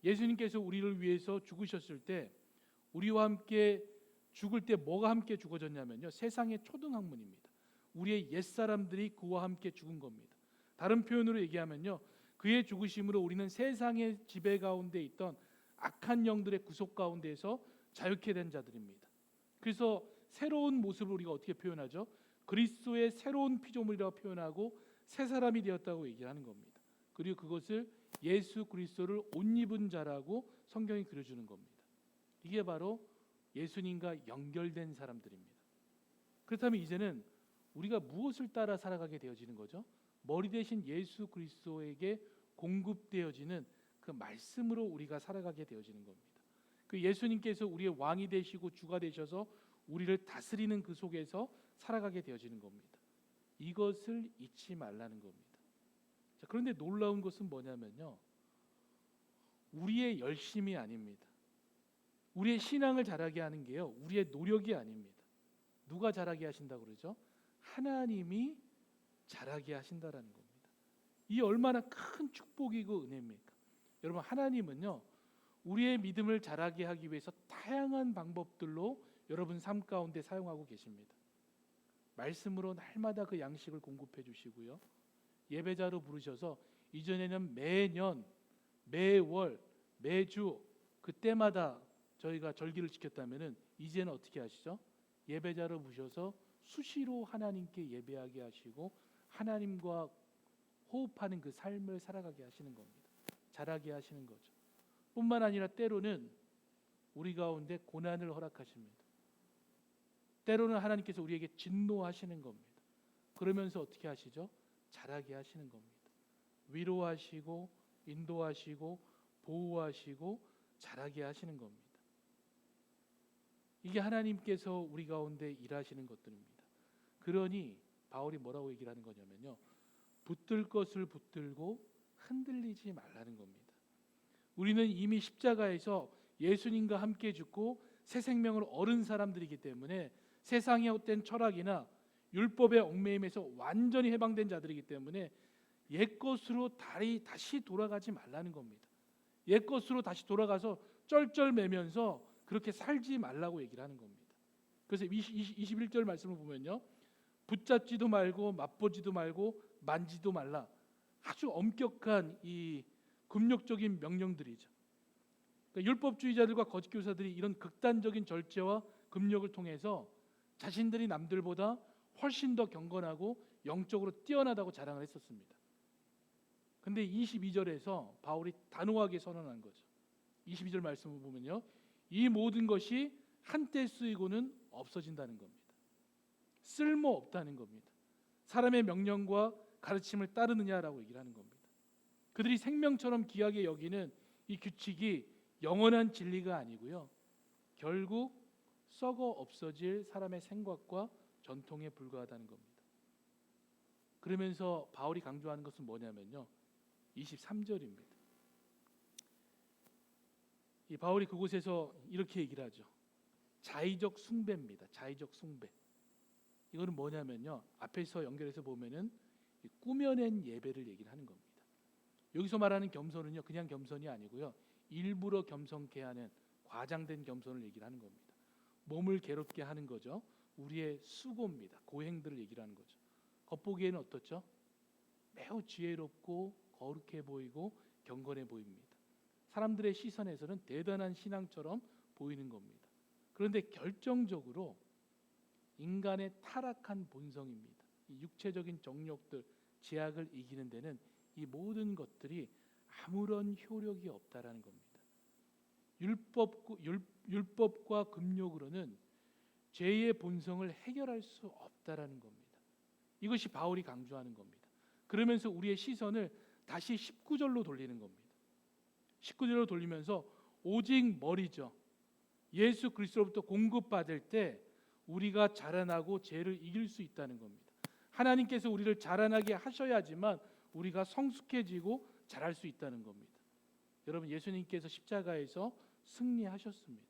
예수님께서 우리를 위해서 죽으셨을 때 우리와 함께 죽을 때 뭐가 함께 죽어졌냐면요, 세상의 초등학문입니다. 우리의 옛사람들이 그와 함께 죽은 겁니다. 다른 표현으로 얘기하면요, 그의 죽으심으로 우리는 세상의 지배 가운데 있던 악한 영들의 구속 가운데에서 자유케 된 자들입니다. 그래서 새로운 모습을 우리가 어떻게 표현하죠? 그리스도의 새로운 피조물이라고 표현하고 새 사람이 되었다고 얘기를 하는 겁니다. 그리고 그것을 예수 그리스도를 옷 입은 자라고 성경이 그려주는 겁니다. 이게 바로 예수님과 연결된 사람들입니다. 그렇다면 이제는 우리가 무엇을 따라 살아가게 되어지는 거죠? 머리 대신 예수 그리스도에게 공급되어지는 그 말씀으로 우리가 살아가게 되어지는 겁니다. 그 예수님께서 우리의 왕이 되시고 주가 되셔서 우리를 다스리는 그 속에서 살아가게 되어지는 겁니다. 이것을 잊지 말라는 겁니다. 자, 그런데 놀라운 것은 뭐냐면요, 우리의 열심이 아닙니다. 우리의 신앙을 자라게 하는 게요, 우리의 노력이 아닙니다. 누가 자라게 하신다고 그러죠? 하나님이 자라게 하신다라는 겁니다. 이 얼마나 큰 축복이고 은혜입니까? 여러분, 하나님은요, 우리의 믿음을 자라게 하기 위해서 다양한 방법들로 여러분 삶 가운데 사용하고 계십니다. 말씀으로 날마다 그 양식을 공급해 주시고요, 예배자로 부르셔서 이전에는 매년, 매월, 매주 그때마다 저희가 절기를 지켰다면은 이제는 어떻게 하시죠? 예배자로 부셔서 수시로 하나님께 예배하게 하시고 하나님과 호흡하는 그 삶을 살아가게 하시는 겁니다. 자라게 하시는 거죠. 뿐만 아니라 때로는 우리 가운데 고난을 허락하십니다. 때로는 하나님께서 우리에게 진노하시는 겁니다. 그러면서 어떻게 하시죠? 자라게 하시는 겁니다. 위로하시고 인도하시고 보호하시고 자라게 하시는 겁니다. 이게 하나님께서 우리 가운데 일하시는 것들입니다. 그러니 바울이 뭐라고 얘기를 하는 거냐면요, 붙들 것을 붙들고 흔들리지 말라는 겁니다. 우리는 이미 십자가에서 예수님과 함께 죽고 새 생명을 얻은 사람들이기 때문에 세상의 헛된 철학이나 율법의 얽매임에서 완전히 해방된 자들이기 때문에 옛것으로 다시 돌아가지 말라는 겁니다. 옛것으로 다시 돌아가서 쩔쩔매면서 그렇게 살지 말라고 얘기를 하는 겁니다. 그래서 21절 말씀을 보면요, 붙잡지도 말고 맛보지도 말고 만지도 말라. 아주 엄격한 이 금욕적인 명령들이죠. 그러니까 율법주의자들과 거짓 교사들이 이런 극단적인 절제와 금욕을 통해서 자신들이 남들보다 훨씬 더 경건하고 영적으로 뛰어나다고 자랑을 했었습니다. 근데 22절에서 바울이 단호하게 선언한 거죠. 22절 말씀을 보면요, 이 모든 것이 한때 쓰이고는 없어진다는 겁니다. 쓸모 없다는 겁니다. 사람의 명령과 가르침을 따르느냐라고 얘기를 하는 겁니다. 그들이 생명처럼 귀하게 여기는 이 규칙이 영원한 진리가 아니고요, 결국 썩어 없어질 사람의 생각과 전통에 불과하다는 겁니다. 그러면서 바울이 강조하는 것은 뭐냐면요, 23절입니다. 이 바울이 그곳에서 이렇게 얘기를 하죠. 자의적 숭배입니다. 자의적 숭배. 이거는 뭐냐면요, 앞에서 연결해서 보면은 꾸며낸 예배를 얘기를 하는 겁니다. 여기서 말하는 겸손은요, 그냥 겸손이 아니고요, 일부러 겸손케 하는 과장된 겸손을 얘기를 하는 겁니다. 몸을 괴롭게 하는 거죠. 우리의 수고입니다. 고행들을 얘기를 하는 거죠. 겉보기에는 어떻죠? 매우 지혜롭고 거룩해 보이고 경건해 보입니다. 사람들의 시선에서는 대단한 신앙처럼 보이는 겁니다. 그런데 결정적으로 인간의 타락한 본성입니다. 이 육체적인 정욕들, 제약을 이기는 데는 이 모든 것들이 아무런 효력이 없다라는 겁니다. 율법과 금욕으로는 죄의 본성을 해결할 수 없다라는 겁니다. 이것이 바울이 강조하는 겁니다. 그러면서 우리의 시선을 다시 19절로 돌리는 겁니다. 19절로 돌리면서 오직 머리죠. 예수 그리스도로부터 공급받을 때 우리가 자라나고 죄를 이길 수 있다는 겁니다. 하나님께서 우리를 자라나게 하셔야지만 우리가 성숙해지고 자랄 수 있다는 겁니다. 여러분, 예수님께서 십자가에서 승리하셨습니다.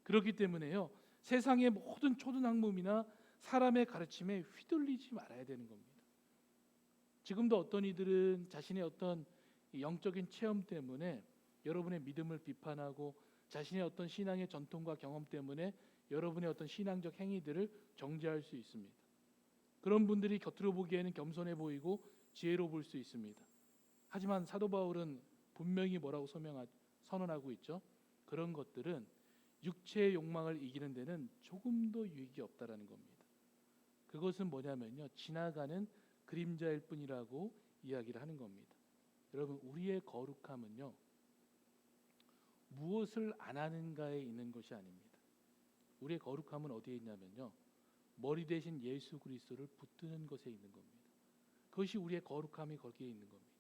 그렇기 때문에요, 세상의 모든 초등학문이나 사람의 가르침에 휘둘리지 말아야 되는 겁니다. 지금도 어떤 이들은 자신의 어떤 영적인 체험 때문에 여러분의 믿음을 비판하고 자신의 어떤 신앙의 전통과 경험 때문에 여러분의 어떤 신앙적 행위들을 정죄할 수 있습니다. 그런 분들이 겉으로 보기에는 겸손해 보이고 지혜로 볼 수 있습니다. 하지만 사도 바울은 분명히 뭐라고 선언하고 있죠? 그런 것들은 육체의 욕망을 이기는 데는 조금도 유익이 없다라는 겁니다. 그것은 뭐냐면요, 지나가는 그림자일 뿐이라고 이야기를 하는 겁니다. 여러분, 우리의 거룩함은요, 무엇을 안 하는가에 있는 것이 아닙니다. 우리의 거룩함은 어디에 있냐면요, 머리 대신 예수 그리스도를 붙드는 것에 있는 겁니다. 그것이 우리의 거룩함이 거기에 있는 겁니다.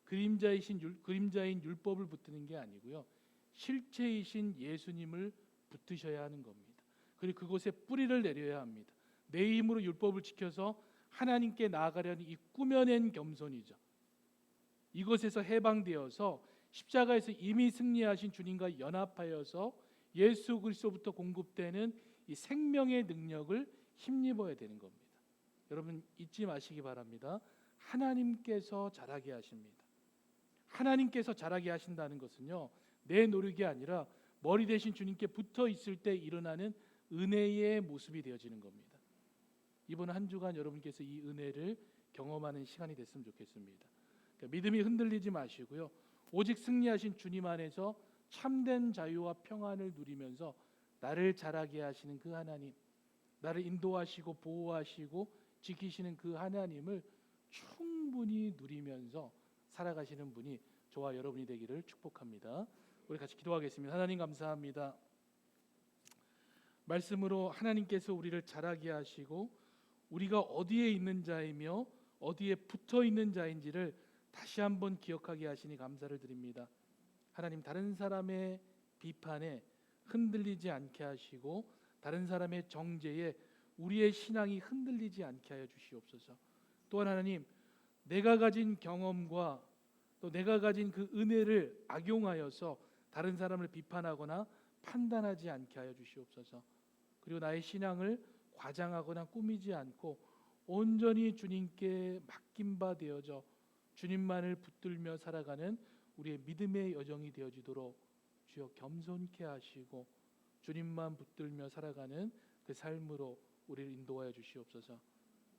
그림자인 율법을 붙드는 게 아니고요, 실체이신 예수님을 붙드셔야 하는 겁니다. 그리고 그곳에 뿌리를 내려야 합니다. 내 힘으로 율법을 지켜서 하나님께 나아가려는 이 꾸며낸 겸손이죠. 이것에서 해방되어서 십자가에서 이미 승리하신 주님과 연합하여서 예수 그리스도부터 공급되는 이 생명의 능력을 힘입어야 되는 겁니다. 여러분, 잊지 마시기 바랍니다. 하나님께서 자라게 하십니다. 하나님께서 자라게 하신다는 것은요, 내 노력이 아니라 머리 대신 주님께 붙어 있을 때 일어나는 은혜의 모습이 되어지는 겁니다. 이번 한 주간 여러분께서 이 은혜를 경험하는 시간이 됐으면 좋겠습니다. 그러니까 믿음이 흔들리지 마시고요, 오직 승리하신 주님 안에서 참된 자유와 평안을 누리면서 나를 자라게 하시는 그 하나님, 나를 인도하시고 보호하시고 지키시는 그 하나님을 충분히 누리면서 살아가시는 분이 저와 여러분이 되기를 축복합니다. 우리 같이 기도하겠습니다. 하나님, 감사합니다. 말씀으로 하나님께서 우리를 자라게 하시고 우리가 어디에 있는 자이며 어디에 붙어 있는 자인지를 다시 한번 기억하게 하시니 감사를 드립니다. 하나님, 다른 사람의 비판에 흔들리지 않게 하시고 다른 사람의 정죄에 우리의 신앙이 흔들리지 않게 하여 주시옵소서. 또한 하나님, 내가 가진 경험과 또 내가 가진 그 은혜를 악용하여서 다른 사람을 비판하거나 판단하지 않게 하여 주시옵소서. 그리고 나의 신앙을 과장하거나 꾸미지 않고 온전히 주님께 맡긴 바 되어져 주님만을 붙들며 살아가는 우리의 믿음의 여정이 되어지도록 주여 겸손케 하시고 주님만 붙들며 살아가는 그 삶으로 우리를 인도하여 주시옵소서.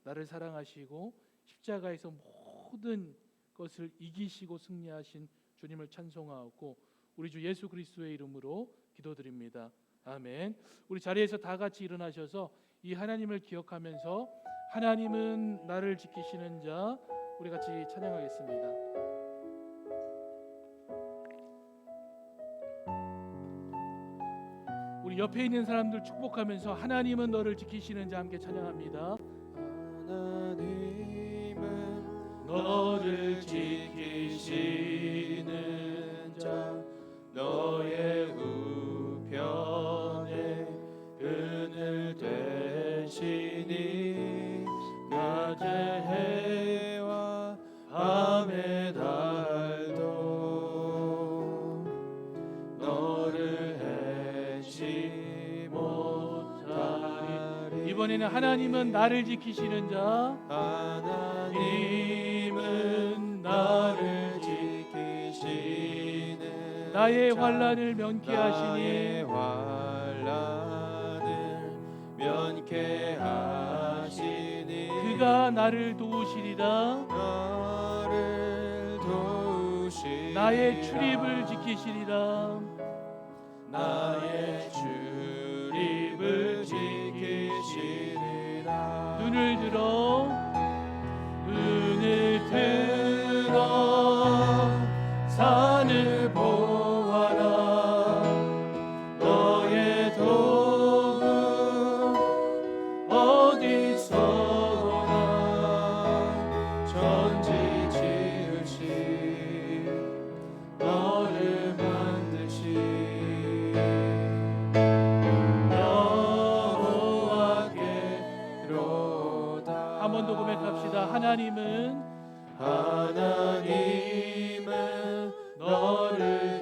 나를 사랑하시고 십자가에서 모든 것을 이기시고 승리하신 주님을 찬송하고 우리 주 예수 그리스도의 이름으로 기도드립니다. 아멘. 우리 자리에서 다 같이 일어나셔서 이 하나님을 기억하면서 하나님은 나를 지키시는 자, 우리 같이 찬양하겠습니다. 우리 옆에 있는 사람들 축복하면서 하나님은 너를 지키시는 자 함께 찬양합니다. 하나님은 너를 지키시는 자, 너의 우편에 그늘 되시니 낮의 해와 밤의 달도 너를 해치 못하리. 이번에는 하나님은 나를 지키시는 자, 하나님은 나를 지키시는 나의 자, 환난을 면케 나의 하시니 환난을 면케 하시니 그가 나를 도우시리라. 나를 도우시리라. 나의 출입을 지키시리라. 나의 출입을 지키시리라. 눈을 들어 산을 보아라. 너의 도움 어디서 오나. 천지 지으신 너를 만드신 여호와께로다. 한 번 더 고백합시다. 하나님은 너를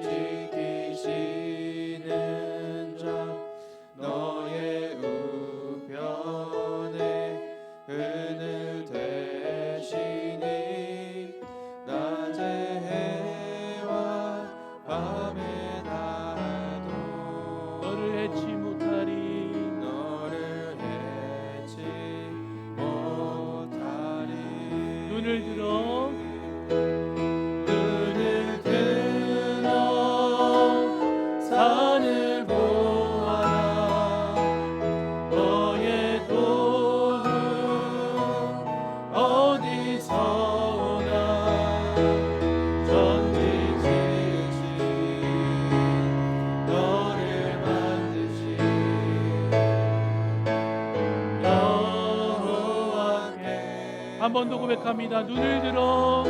지키시는 자, 너의 우편에 그늘 되시니 낮의 해와 밤의 달도 너를 해치 못하리. 너를 해치 못하리. 눈을 들어 산을 보아라. 너의 도움 어디서 오나. 천지 지으신 너를 만드신 여호와께. 한 번 더 고백합니다. 눈을 들어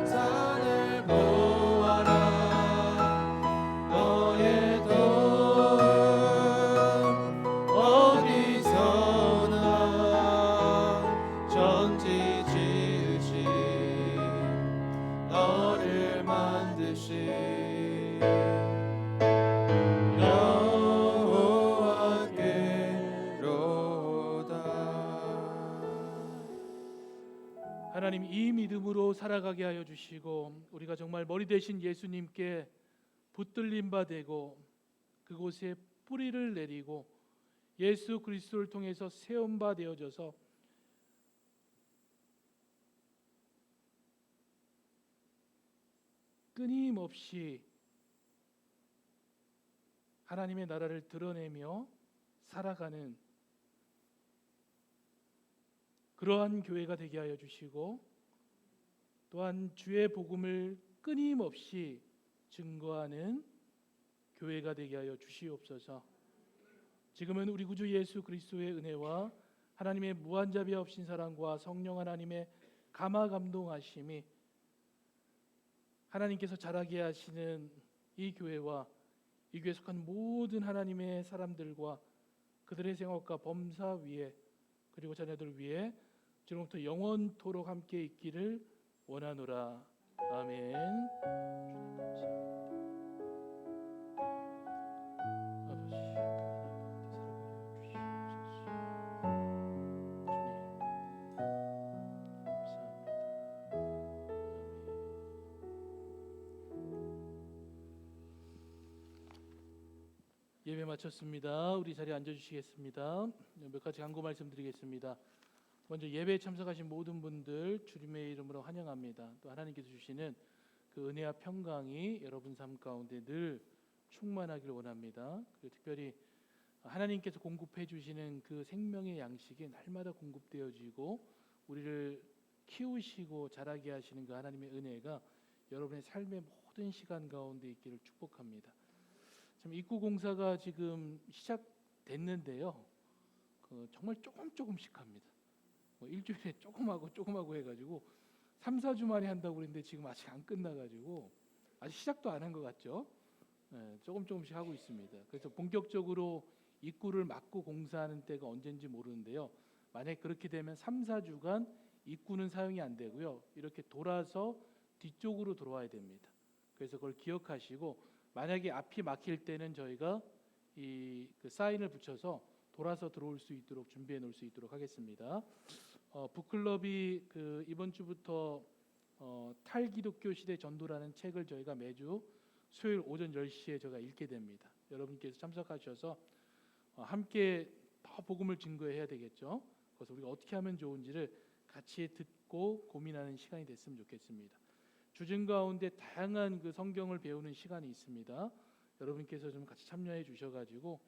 산을 보아라. 너의 도움 어디서 오나. 천지 지으신 너를 만드신 하나님, 이 믿음으로 살아가게 하여 주시고 우리가 정말 머리 대신 예수님께 붙들림 바 되고 그곳에 뿌리를 내리고 예수 그리스도를 통해서 세운 바 되어져서 끊임없이 하나님의 나라를 드러내며 살아가는 그러한 교회가 되게 하여 주시고 또한 주의 복음을 끊임없이 증거하는 교회가 되게 하여 주시옵소서. 지금은 우리 구주 예수 그리스도의 은혜와 하나님의 무한자비 없인 사랑과 성령 하나님의 감화 감동하심이 하나님께서 자라게 하시는 이 교회와 이 교회에 속한 모든 하나님의 사람들과 그들의 생업과 범사 위에 그리고 자녀들 위에 지금부터 영원토록 함께 있기를 원하노라. 아멘. 주님 감사합니다. 아버지 예배 마쳤습니다. 우리 자리에 앉아주시겠습니다. 몇 가지 간구 말씀드리겠습니다. 먼저 예배에 참석하신 모든 분들 주님의 이름으로 환영합니다. 또 하나님께서 주시는 그 은혜와 평강이 여러분 삶 가운데 늘 충만하길 원합니다. 그리고 특별히 하나님께서 공급해 주시는 그 생명의 양식이 날마다 공급되어지고 우리를 키우시고 자라게 하시는 그 하나님의 은혜가 여러분의 삶의 모든 시간 가운데 있기를 축복합니다. 지금 입구 공사가 지금 시작됐는데요. 정말 조금씩 합니다. 일주일에 조금 하고 해가지고 3-4주 만에 한다고 그랬는데 지금 아직 안 끝나가지고 아직 시작도 안 한 것 같죠. 네, 조금씩 하고 있습니다. 그래서 본격적으로 입구를 막고 공사하는 때가 언젠지 모르는데요. 만약 그렇게 되면 3-4주간 입구는 사용이 안 되고요. 이렇게 돌아서 뒤쪽으로 들어와야 됩니다. 그래서 그걸 기억하시고 만약에 앞이 막힐 때는 저희가 그 사인을 붙여서 돌아서 들어올 수 있도록 준비해 놓을 수 있도록 하겠습니다. 북클럽이 이번 주부터 탈기독교 시대 전도라는 책을 저희가 매주 수요일 오전 10시에 제가 읽게 됩니다. 여러분께서 참석하셔서 함께 더 복음을 증거해야 되겠죠. 그래서 우리가 어떻게 하면 좋은지를 같이 듣고 고민하는 시간이 됐으면 좋겠습니다. 주중 가운데 다양한 그 성경을 배우는 시간이 있습니다. 여러분께서 좀 같이 참여해 주셔가지고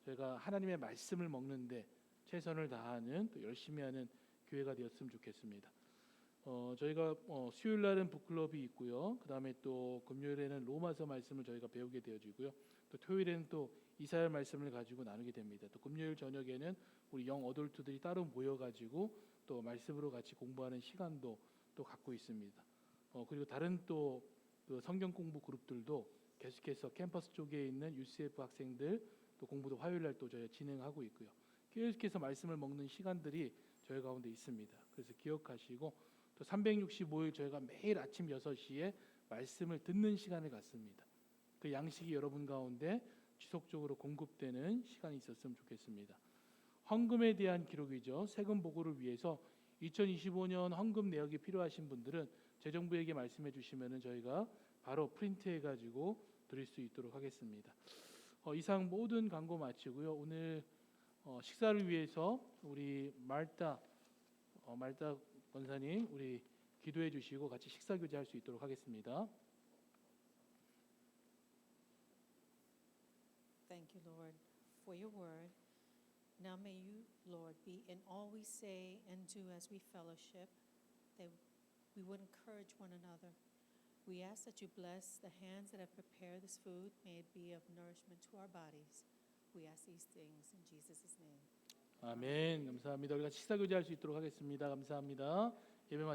저희가 하나님의 말씀을 먹는데 최선을 다하는 또 열심히 하는 교회가 되었으면 좋겠습니다. 저희가 수요일 날은 북클럽이 있고요. 그 다음에 또 금요일에는 로마서 말씀을 저희가 배우게 되어지고요. 또 토요일에는 또 이사야 말씀을 가지고 나누게 됩니다. 또 금요일 저녁에는 우리 영 어덜트들이 따로 모여가지고 또 말씀으로 같이 공부하는 시간도 또 갖고 있습니다. 그리고 다른 또 그 성경 공부 그룹들도 계속해서 캠퍼스 쪽에 있는 UCF 학생들 또 공부도 화요일 날 또 저희 진행하고 있고요. 계속해서 말씀을 먹는 시간들이 저희 가운데 있습니다. 그래서 기억하시고 또 365일 저희가 매일 아침 6시에 말씀을 듣는 시간을 갖습니다. 그 양식이 여러분 가운데 지속적으로 공급되는 시간이 있었으면 좋겠습니다. 헌금에 대한 기록이죠. 세금 보고를 위해서 2025년 헌금 내역이 필요하신 분들은 재정부에게 말씀해 주시면은 저희가 바로 프린트해 가지고 드릴 수 있도록 하겠습니다. 이상 모든 광고 마치고요. 오늘 식사를 위해서 우리 말다 권사님 우리 기도해 주시고 같이 식사 교제할 수 있도록 하겠습니다. Thank you, Lord, for your word. Now may you, Lord, be in all we say and do as we fellowship, that we would encourage one another. We ask that you bless the hands that have prepared this food. May it be of nourishment to our bodies. We ask these things in Jesus' name. 아멘. 감사합니다. 우리가 식사 교제할 수 있도록 하겠습니다. 감사합니다. 예배 마치